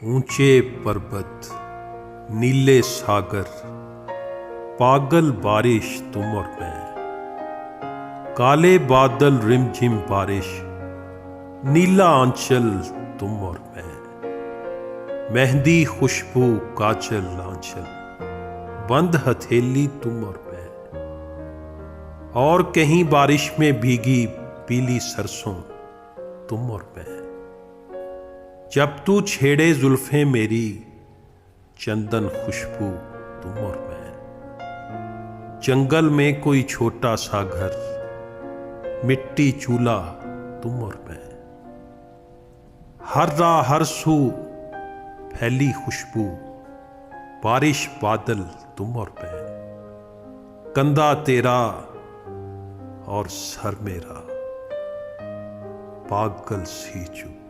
ऊंचे पर्वत, नीले सागर, पागल बारिश तुम और मैं, काले बादल रिमझिम बारिश, नीला आंचल तुम और मैं, मेहंदी खुशबू काजल आंचल, बंद हथेली तुम और मैं, और कहीं बारिश में भीगी पीली सरसों तुम और मैं। जब तू छेड़े जुल्फें मेरी, चंदन खुशबू तुम और मैं, जंगल में कोई छोटा सा घर, मिट्टी चूल्हा तुम और मैं, हर राह हर सू फैली खुशबू, बारिश बादल तुम और मैं, कंधा तेरा और सर मेरा, पागल सी चुप।